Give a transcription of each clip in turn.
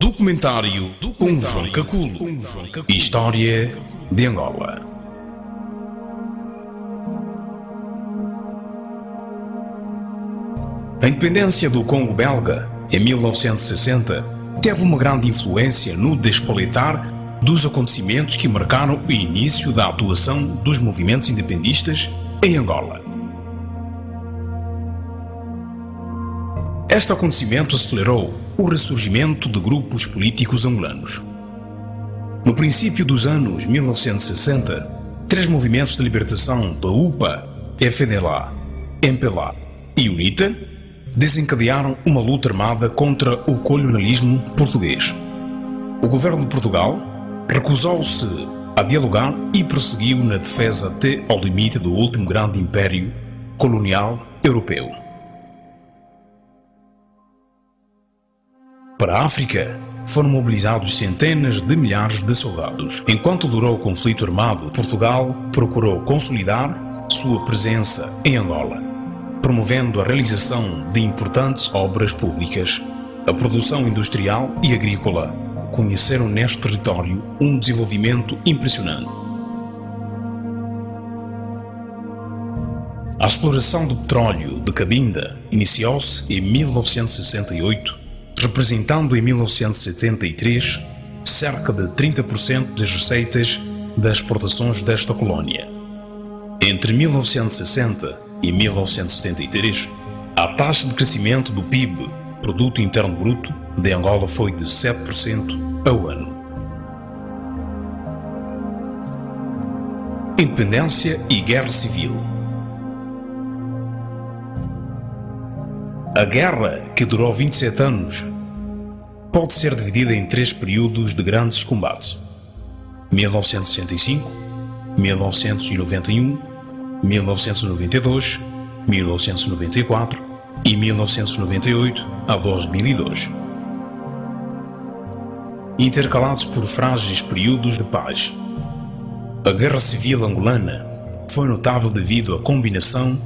Documentário com João Caculo. História de Angola. A independência do Congo belga, em 1960, teve uma grande influência no despoletar dos acontecimentos que marcaram o início da atuação dos movimentos independistas em Angola. Este acontecimento acelerou o ressurgimento de grupos políticos angolanos. No princípio dos anos 1960, três movimentos de libertação da UPA, FNLA, MPLA e UNITA desencadearam uma luta armada contra o colonialismo português. O governo de Portugal recusou-se a dialogar e prosseguiu na defesa até ao limite do último grande império colonial europeu. Para a África, foram mobilizados centenas de milhares de soldados. Enquanto durou o conflito armado, Portugal procurou consolidar sua presença em Angola, promovendo a realização de importantes obras públicas. A produção industrial e agrícola conheceram neste território um desenvolvimento impressionante. A exploração do petróleo de Cabinda iniciou-se em 1968, representando em 1973 cerca de 30% das receitas das exportações desta colónia. Entre 1960 e 1973, a taxa de crescimento do PIB, Produto Interno Bruto, de Angola foi de 7% ao ano. Independência e Guerra Civil. A guerra, que durou 27 anos, pode ser dividida em três períodos de grandes combates: 1965, 1991, 1992, 1994 e 1998 a 2002, intercalados por frágeis períodos de paz. A Guerra Civil angolana foi notável devido à combinação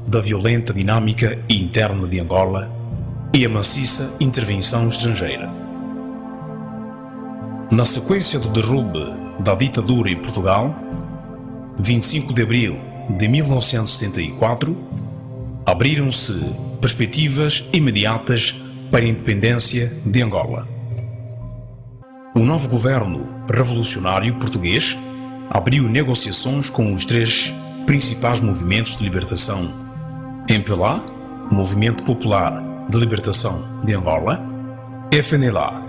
da violenta dinâmica interna de Angola e a maciça intervenção estrangeira. Na sequência do derrube da ditadura em Portugal, 25 de abril de 1974, abriram-se perspectivas imediatas para a independência de Angola. O novo governo revolucionário português abriu negociações com os três principais movimentos de libertação: MPLA, Movimento Popular de Libertação de Angola; FNLA,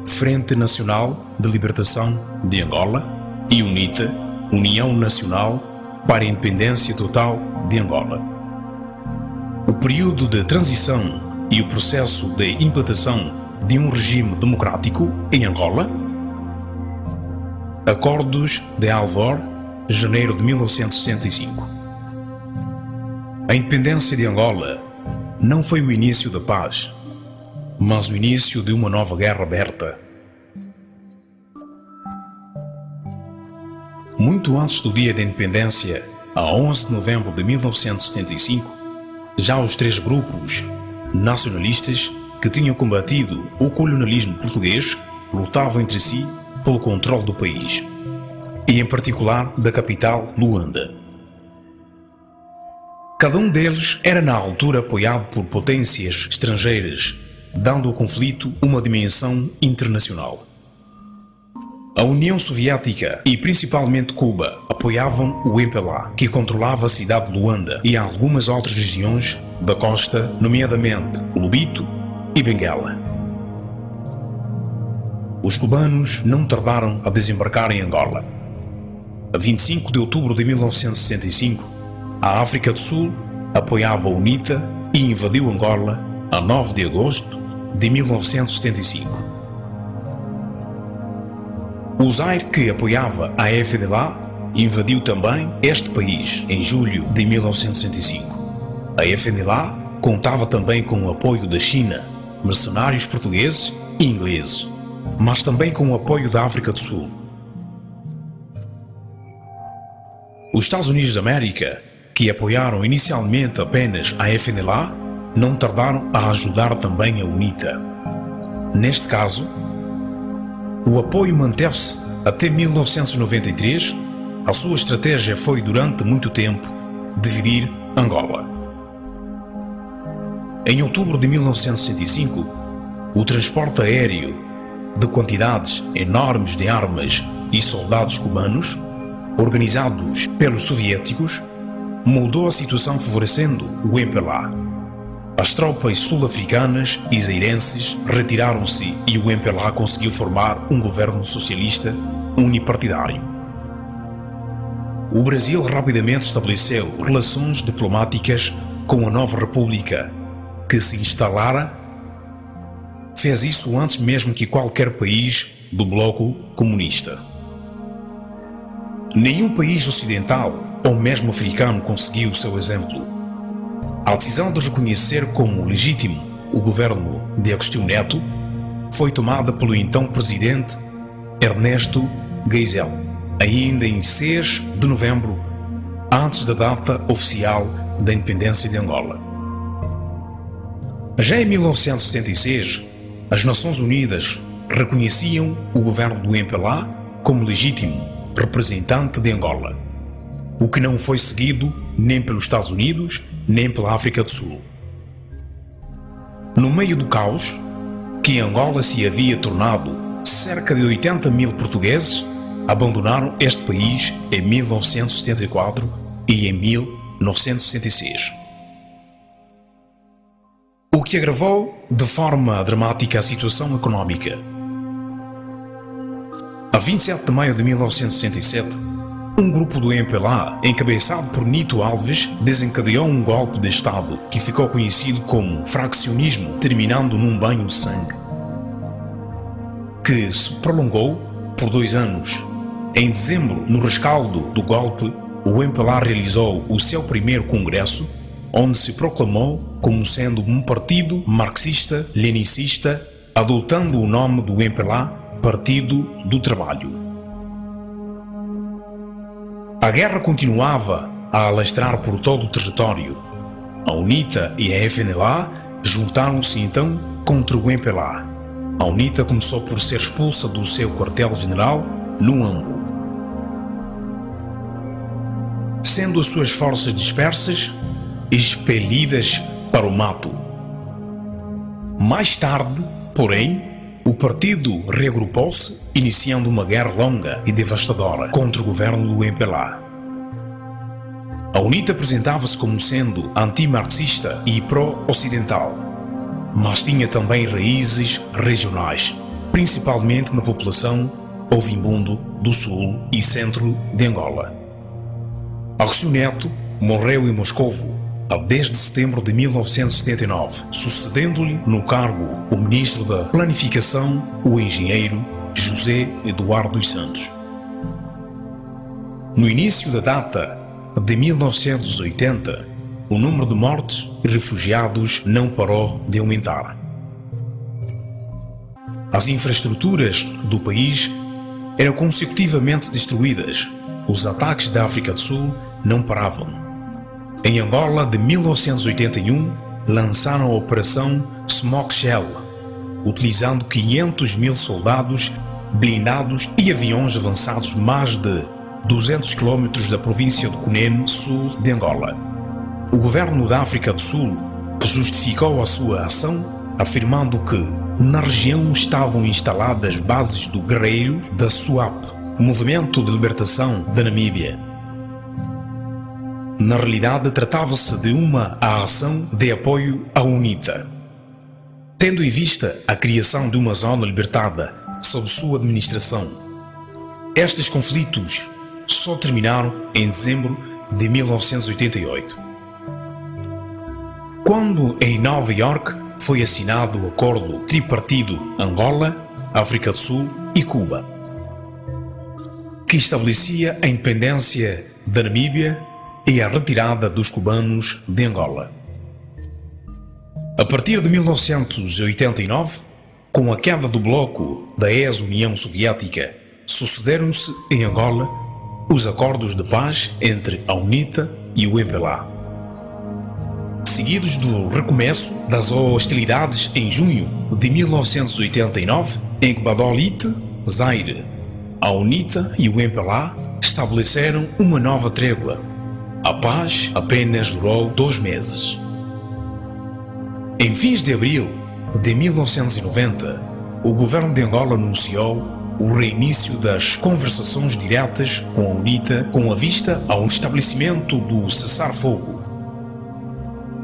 Frente Nacional de Libertação de Angola; e UNITA, União Nacional para a Independência Total de Angola. O período de transição e o processo de implantação de um regime democrático em Angola. Acordos de Alvor, janeiro de 1965. A independência de Angola não foi o início da paz, mas o início de uma nova guerra aberta. Muito antes do dia da independência, a 11 de novembro de 1975, já os três grupos nacionalistas que tinham combatido o colonialismo português lutavam entre si pelo controle do país, e em particular da capital, Luanda. Cada um deles era na altura apoiado por potências estrangeiras, dando ao conflito uma dimensão internacional. A União Soviética e principalmente Cuba apoiavam o MPLA, que controlava a cidade de Luanda e algumas outras regiões da costa, nomeadamente Lobito e Benguela. Os cubanos não tardaram a desembarcar em Angola. A 25 de outubro de 1965, a África do Sul apoiava a UNITA e invadiu Angola a 9 de agosto de 1975. O Zaire, que apoiava a FNLA, invadiu também este país em julho de 1965. A FNLA contava também com o apoio da China, mercenários portugueses e ingleses, mas também com o apoio da África do Sul. Os Estados Unidos da América, que apoiaram inicialmente apenas a FNLA, não tardaram a ajudar também a UNITA. Neste caso, O apoio manteve-se até 1993. A sua estratégia foi, durante muito tempo, dividir Angola. Em outubro de 1965, o transporte aéreo de quantidades enormes de armas e soldados cubanos, organizados pelos soviéticos, mudou a situação, favorecendo o MPLA. As tropas sul-africanas e zairenses retiraram-se e o MPLA conseguiu formar um governo socialista unipartidário. O Brasil rapidamente estabeleceu relações diplomáticas com a nova república que se instalara. Fez isso antes mesmo que qualquer país do bloco comunista. Nenhum país ocidental ou mesmo africano conseguiu o seu exemplo. A decisão de reconhecer como legítimo o governo de Agostinho Neto foi tomada pelo então presidente Ernesto Geisel, ainda em 6 de novembro, antes da data oficial da independência de Angola. Já em 1976, as Nações Unidas reconheciam o governo do MPLA como legítimo representante de Angola, o que não foi seguido nem pelos Estados Unidos nem pela África do Sul. No meio do caos que Angola se havia tornado, cerca de 80 mil portugueses abandonaram este país em 1974 e em 1976. O que agravou de forma dramática a situação económica. A 27 de maio de 1967, um grupo do MPLA, encabeçado por Nito Alves, desencadeou um golpe de Estado que ficou conhecido como fraccionismo, terminando num banho de sangue, que se prolongou por 2 anos. Em dezembro, no rescaldo do golpe, o MPLA realizou o seu primeiro congresso, onde se proclamou como sendo um partido marxista-leninicista, adotando o nome do MPLA, Partido do Trabalho. A guerra continuava a alastrar por todo o território. A UNITA e a FNLA juntaram-se então contra o MPLA. A UNITA começou por ser expulsa do seu quartel-general no Ambo, sendo as suas forças dispersas e expelidas para o mato. Mais tarde, porém, o partido reagrupou-se, iniciando uma guerra longa e devastadora contra o governo do MPLA. A UNITA apresentava-se como sendo antimarxista e pró-ocidental, mas tinha também raízes regionais, principalmente na população ovimbundo do sul e centro de Angola. Agostinho Neto morreu em Moscovo a 10 de setembro de 1979, sucedendo-lhe no cargo o ministro da Planificação, o engenheiro José Eduardo dos Santos. No início da data de 1980, o número de mortes e refugiados não parou de aumentar. As infraestruturas do país eram consecutivamente destruídas. Os ataques da África do Sul não paravam. Em Angola, de 1981, lançaram a Operação Smoke Shell, utilizando 500 mil soldados, blindados e aviões avançados mais de 200 km da província de Cunene, sul de Angola. O governo da África do Sul justificou a sua ação, afirmando que na região estavam instaladas bases do guerreiros da SWAP, Movimento de Libertação da Namíbia. Na realidade, tratava-se de uma ação de apoio à UNITA, tendo em vista a criação de uma zona libertada sob sua administração. Estes conflitos só terminaram em dezembro de 1988, quando em Nova York foi assinado o acordo tripartido Angola, África do Sul e Cuba, que estabelecia a independência da Namíbia e a retirada dos cubanos de Angola. A partir de 1989, com a queda do bloco da ex-União Soviética, sucederam-se em Angola os acordos de paz entre a UNITA e o MPLA, seguidos do recomeço das hostilidades em junho de 1989, em que Badolite Zaire, a UNITA e o MPLA estabeleceram uma nova trégua. A paz apenas durou 2 meses. Em fins de abril de 1990, o governo de Angola anunciou o reinício das conversações diretas com a UNITA com a vista ao estabelecimento do cessar-fogo.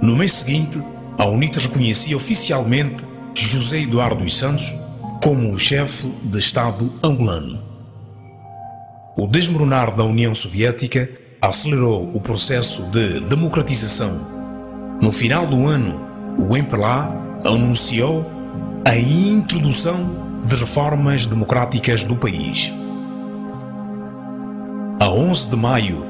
No mês seguinte, a UNITA reconhecia oficialmente José Eduardo dos Santos como o chefe de Estado angolano. O desmoronar da União Soviética acelerou o processo de democratização. No final do ano, o MPLA anunciou a introdução de reformas democráticas do país. A 11 de maio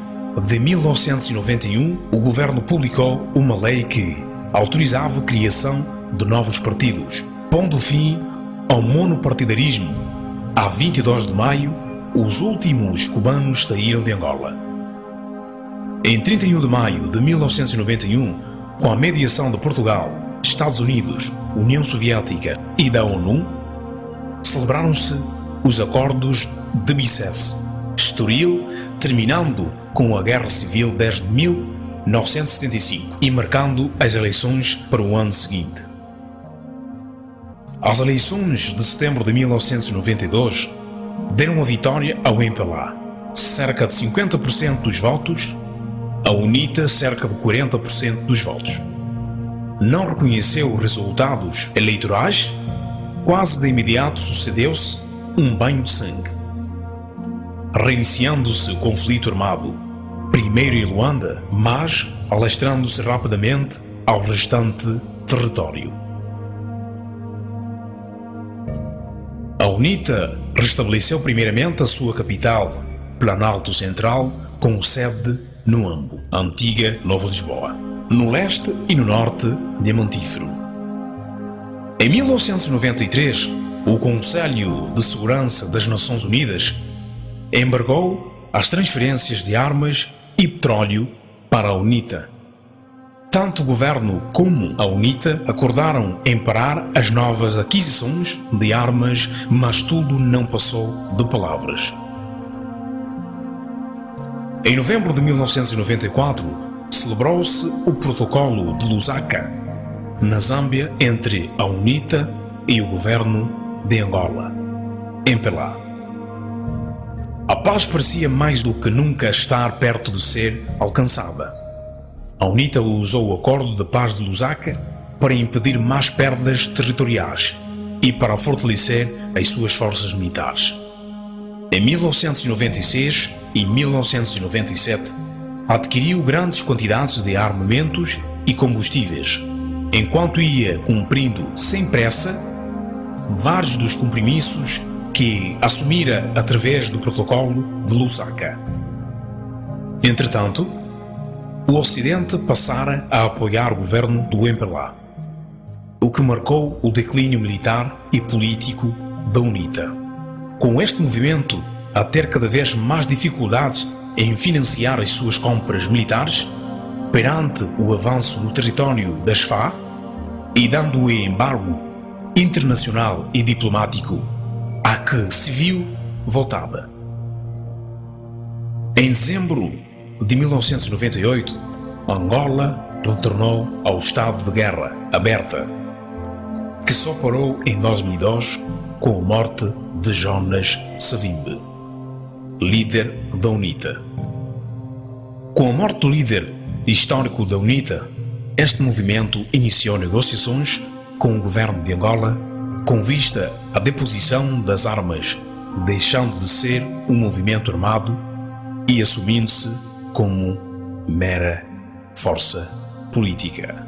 de 1991, o governo publicou uma lei que autorizava a criação de novos partidos, pondo fim ao monopartidarismo. A 22 de maio, os últimos cubanos saíram de Angola. Em 31 de maio de 1991, com a mediação de Portugal, Estados Unidos, União Soviética e da ONU, celebraram-se os Acordos de Bicesse, Estoril, terminando com a Guerra Civil desde 1975 e marcando as eleições para o ano seguinte. As eleições de setembro de 1992 deram a vitória ao MPLA, cerca de 50% dos votos, a UNITA cerca de 40% dos votos. Não reconheceu os resultados eleitorais. Quase de imediato sucedeu-se um banho de sangue, reiniciando-se o conflito armado, primeiro em Luanda, mas alastrando-se rapidamente ao restante território. A UNITA restabeleceu primeiramente a sua capital, Planalto Central, com sede no Ambo, antiga Nova Lisboa, no leste e no norte Diamantífero. Em 1993, o Conselho de Segurança das Nações Unidas embargou as transferências de armas e petróleo para a UNITA. Tanto o governo como a UNITA acordaram em parar as novas aquisições de armas, mas tudo não passou de palavras. Em novembro de 1994, celebrou-se o Protocolo de Lusaka, na Zâmbia, entre a UNITA e o governo de Angola, MPLA. A paz parecia mais do que nunca estar perto de ser alcançada. A UNITA usou o Acordo de Paz de Lusaka para impedir mais perdas territoriais e para fortalecer as suas forças militares. Em 1996 e 1997, adquiriu grandes quantidades de armamentos e combustíveis, enquanto ia cumprindo sem pressa vários dos compromissos que assumira através do Protocolo de Lusaka. Entretanto, o Ocidente passara a apoiar o governo do MPLA, o que marcou o declínio militar e político da UNITA. Com este movimento a ter cada vez mais dificuldades em financiar as suas compras militares, perante o avanço no território das FA e dando o embargo internacional e diplomático a que se viu voltada. Em dezembro de 1998, Angola retornou ao estado de guerra aberta, que só parou em 2002 com a morte de Jonas Savimbi, líder da UNITA. Com a morte do líder histórico da UNITA, este movimento iniciou negociações com o governo de Angola com vista à deposição das armas, deixando de ser um movimento armado e assumindo-se como mera força política.